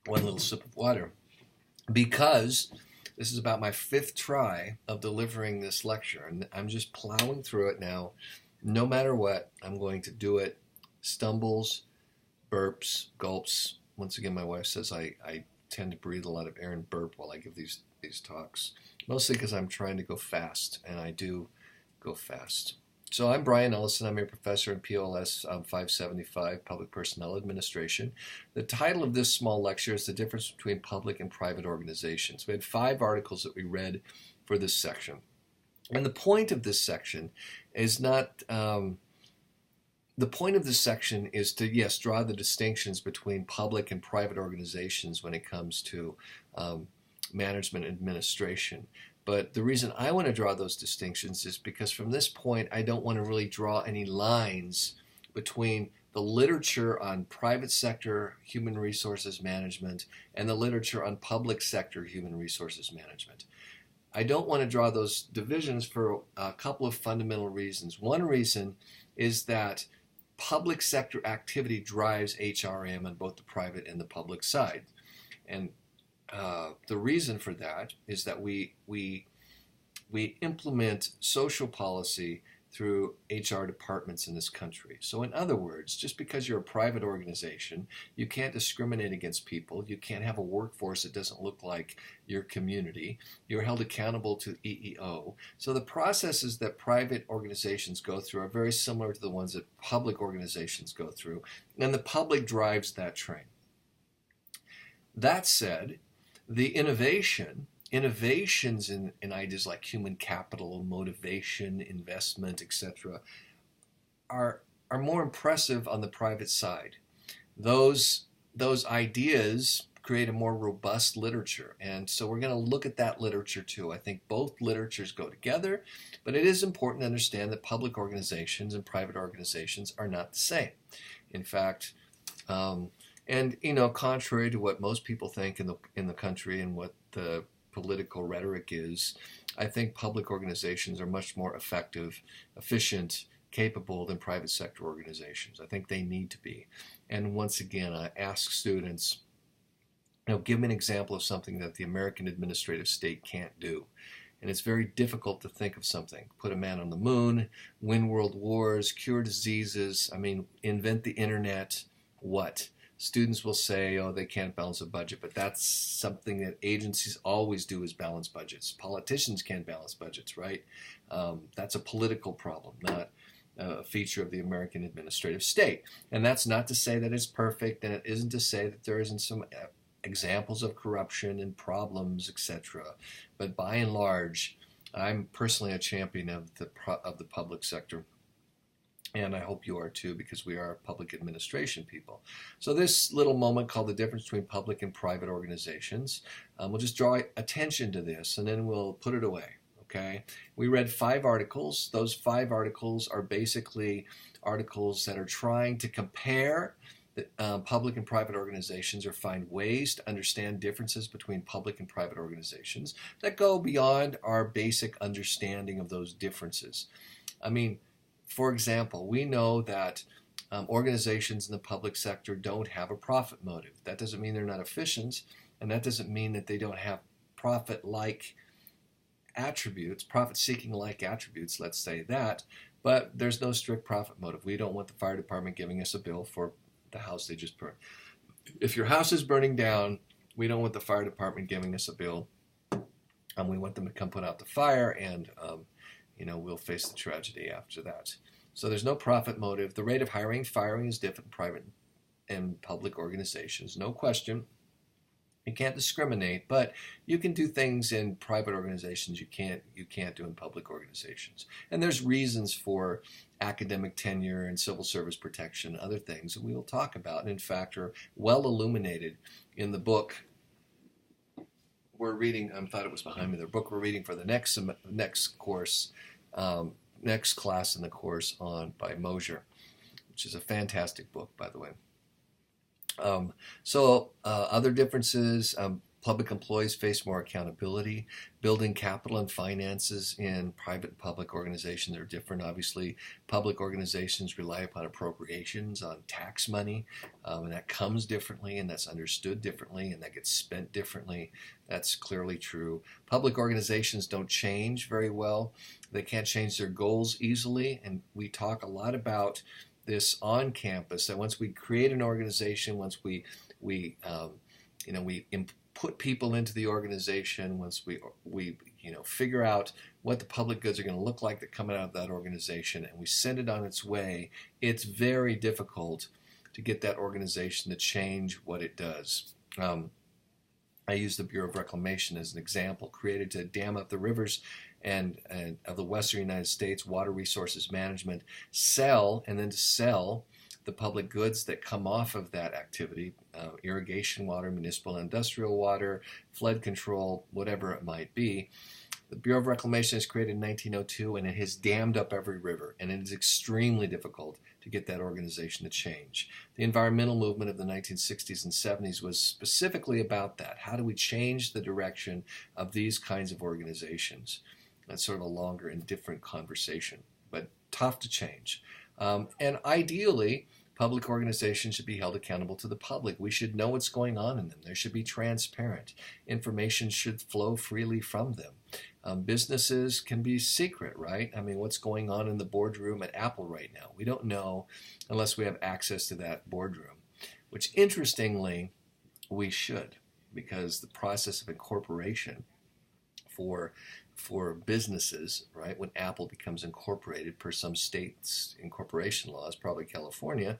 one little sip of water, because this is about my fifth try of delivering this lecture, and I'm just plowing through it now. No matter what, I'm going to do it. Stumbles, burps, gulps. Once again, my wife says I tend to breathe a lot of air and burp while I give these talks, mostly because I'm trying to go fast, and I do go fast. So I'm Brian Ellison. I'm your professor in POLS 575, Public Personnel Administration. The title of this small lecture is The Difference Between Public and Private Organizations. We had 5 articles that we read for this section. And the point of this section is not... The point of this section is to, yes, draw the distinctions between public and private organizations when it comes to management administration. But the reason I want to draw those distinctions is because from this point, I don't want to really draw any lines between the literature on private sector human resources management and the literature on public sector human resources management. I don't want to draw those divisions for a couple of fundamental reasons. One reason is that public sector activity drives HRM on both the private and the public side. And the reason for that is that we implement social policy through HR departments in this country. So in other words, just because you're a private organization, you can't discriminate against people. You can't have a workforce that doesn't look like your community. You're held accountable to EEO. So the processes that private organizations go through are very similar to the ones that public organizations go through, and the public drives that train. That said, the innovations in ideas like human capital, motivation, investment, etc., are more impressive on the private side. Those ideas create a more robust literature, and so we're going to look at that literature too. I think both literatures go together, but it is important to understand that public organizations and private organizations are not the same. In fact, and contrary to what most people think in the country and what the political rhetoric is, I think public organizations are much more effective, efficient, capable than private sector organizations. I think they need to be. And once again, I ask students, give me an example of something that the American administrative state can't do. And it's very difficult to think of something. Put a man on the moon, win world wars, cure diseases, invent the internet, what? Students will say, they can't balance a budget, but that's something that agencies always do, is balance budgets. Politicians can't balance budgets, right? That's a political problem, not a feature of the American administrative state. And that's not to say that it's perfect, and it isn't to say that there isn't some examples of corruption and problems, etc. But by and large, I'm personally a champion of the public sector. And I hope you are too, because we are public administration people. So this little moment called The Difference Between Public and Private Organizations, we'll just draw attention to this and then we'll put it away, okay? We read 5 articles. Those 5 articles are basically articles that are trying to compare public and private organizations, or find ways to understand differences between public and private organizations that go beyond our basic understanding of those differences. For example, we know that organizations in the public sector don't have a profit motive. That doesn't mean they're not efficient, and that doesn't mean that they don't have profit-like attributes, profit-seeking-like attributes, let's say that, but there's no strict profit motive. We don't want the fire department giving us a bill for the house they just burned. If your house is burning down, we don't want the fire department giving us a bill. We want them to come put out the fire, and we'll face the tragedy after that. So there's no profit motive. The rate of hiring, firing is different in private and public organizations, no question. You can't discriminate, but you can do things in private organizations you can't do in public organizations. And there's reasons for academic tenure and civil service protection, other things that we will talk about, and in fact are well illuminated in the book we're reading. I thought it was behind me. The book we're reading for the next course, next class in the course by Mosier, which is a fantastic book, by the way. Other differences, Public employees face more accountability. Building capital and finances in private and public organizations are different. Obviously, public organizations rely upon appropriations, on tax money, and that comes differently, and that's understood differently, and that gets spent differently. That's clearly true. Public organizations don't change very well. They can't change their goals easily, and we talk a lot about this on campus, that once we create an organization, once we put people into the organization, once we figure out what the public goods are going to look like that come out of that organization, and we send it on its way, it's very difficult to get that organization to change what it does. I use the Bureau of Reclamation as an example, created to dam up the rivers and of the western United States, water resources management, and then to sell the public goods that come off of that activity, irrigation water, municipal and industrial water, flood control, whatever it might be. The Bureau of Reclamation was created in 1902, and it has dammed up every river, and it is extremely difficult to get that organization to change. The environmental movement of the 1960s and 70s was specifically about that. How do we change the direction of these kinds of organizations? That's sort of a longer and different conversation, but tough to change. And ideally, public organizations should be held accountable to the public. We should know what's going on in them. They should be transparent. Information should flow freely from them. Businesses can be secret, right? I mean, what's going on in the boardroom at Apple right now? We don't know unless we have access to that boardroom, which interestingly, we should, because the process of incorporation for businesses, right, when Apple becomes incorporated per some state's incorporation laws, probably California,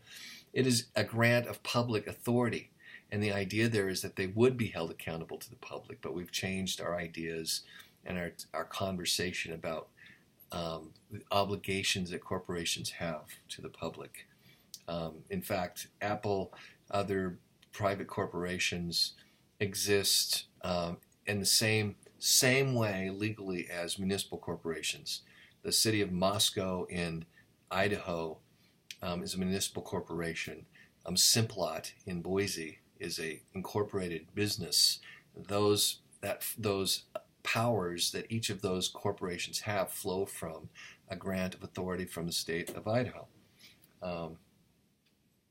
it is a grant of public authority. And the idea there is that they would be held accountable to the public, but we've changed our ideas and our conversation about the obligations that corporations have to the public. In fact, Apple, other private corporations exist in the same way legally as municipal corporations. The city of Moscow in Idaho is a municipal corporation. Simplot in Boise is a incorporated business. Those powers that each of those corporations have flow from a grant of authority from the state of Idaho.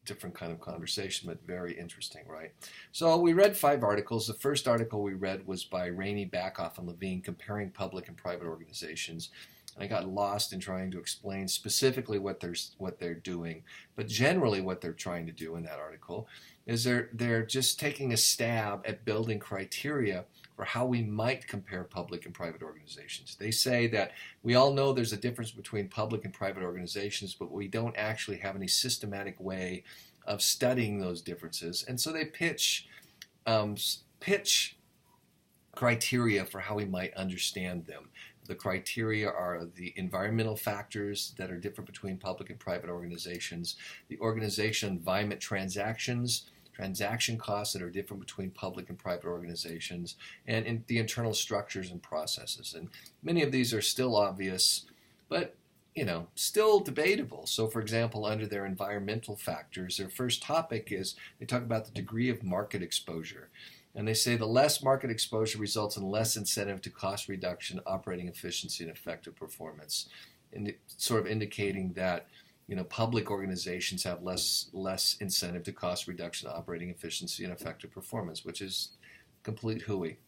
Different kind of conversation, but very interesting, right? So we read 5 articles. The first article we read was by Rainey, Backoff, and Levine, comparing public and private organizations. And I got lost in trying to explain specifically what they're doing, but generally what they're trying to do in that article is they're just taking a stab at building criteria for how we might compare public and private organizations. They say that we all know there's a difference between public and private organizations, but we don't actually have any systematic way of studying those differences. And so they pitch criteria for how we might understand them. The criteria are the environmental factors that are different between public and private organizations, the organization environment transaction costs that are different between public and private organizations, and in the internal structures and processes. And many of these are still obvious, but still debatable. So for example, under their environmental factors, their first topic is they talk about the degree of market exposure. And they say the less market exposure results in less incentive to cost reduction, operating efficiency, and effective performance, and sort of indicating that public organizations have less incentive to cost reduction, operating efficiency, and effective performance, which is complete hooey.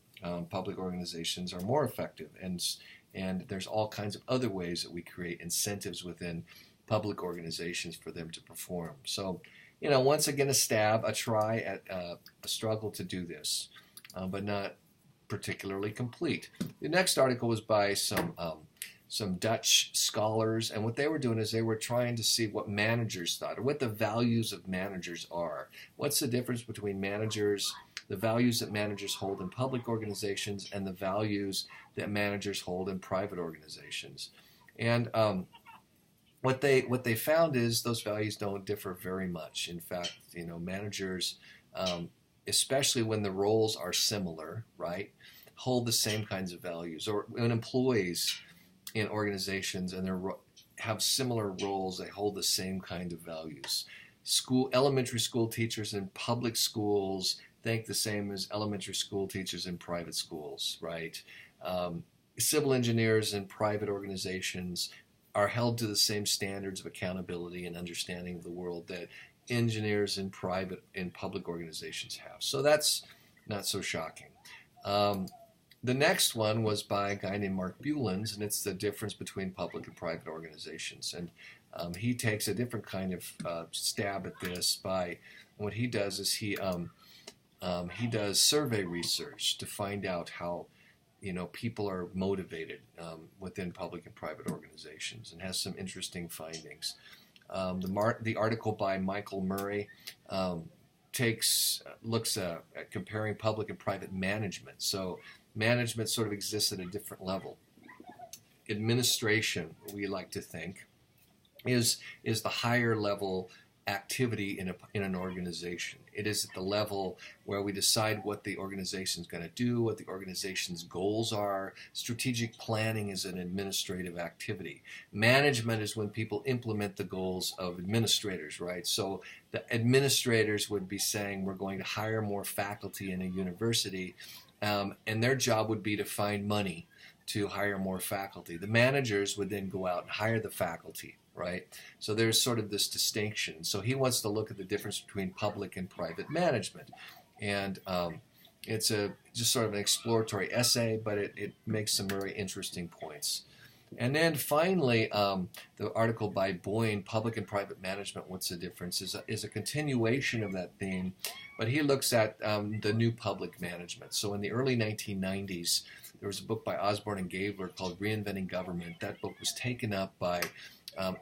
Public organizations are more effective, and there's all kinds of other ways that we create incentives within public organizations for them to perform. So, once again, a try at a struggle to do this, but not particularly complete. The next article was by some Dutch scholars, and what they were doing is they were trying to see what managers thought, or what the values of managers are. What's the difference between managers, the values that managers hold in public organizations, and the values that managers hold in private organizations? And what they found is those values don't differ very much. In fact, managers, especially when the roles are similar, right, hold the same kinds of values. Or when employees in organizations and they have similar roles, they hold the same kind of values. Elementary school teachers in public schools think the same as elementary school teachers in private schools, right? Civil engineers in private organizations are held to the same standards of accountability and understanding of the world that engineers in private and public organizations have. So that's not so shocking. The next one was by a guy named Mark Bulens, and it's the difference between public and private organizations. And he takes a different kind of stab at this by what he does is he does survey research to find out how people are motivated within public and private organizations, and has some interesting findings. The article by Michael Murray looks at comparing public and private management. So management sort of exists at a different level. Administration, we like to think, is the higher level activity in an organization. It is at the level where we decide what the organization is going to do, what the organization's goals are. Strategic planning is an administrative activity. Management is when people implement the goals of administrators, right? So the administrators would be saying, we're going to hire more faculty in a university, and their job would be to find money to hire more faculty. The managers would then go out and hire the faculty, right? So there's sort of this distinction. So he wants to look at the difference between public and private management. And it's just sort of an exploratory essay, but it makes some very interesting points. And then finally, the article by Boyne, Public and Private Management, What's the Difference, is a continuation of that theme, but he looks at the new public management. So in the early 1990s, there was a book by Osborne and Gabler called Reinventing Government. That book was taken up by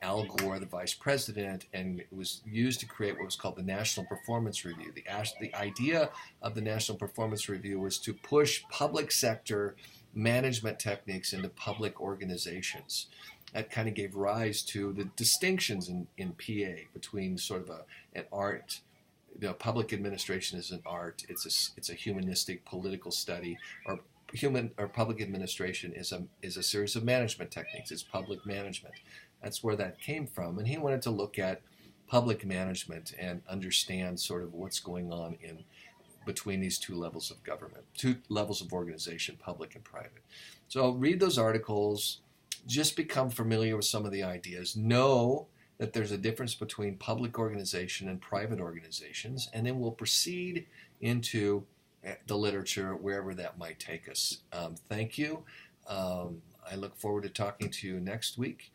Al Gore, the vice president, and it was used to create what was called the National Performance Review. The idea of the National Performance Review was to push public sector management techniques into public organizations. That kind of gave rise to the distinctions in PA between sort of an art. Public administration is an art. It's a humanistic political study, or public administration is a series of management techniques. It's public management. That's where that came from. And he wanted to look at public management and understand sort of what's going on in between these two levels of government, two levels of organization, public and private. So read those articles, just become familiar with some of the ideas, know that there's a difference between public organization and private organizations, and then we'll proceed into the literature, wherever that might take us. Thank you. I look forward to talking to you next week,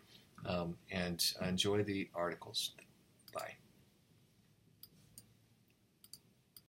and enjoy the articles. Bye.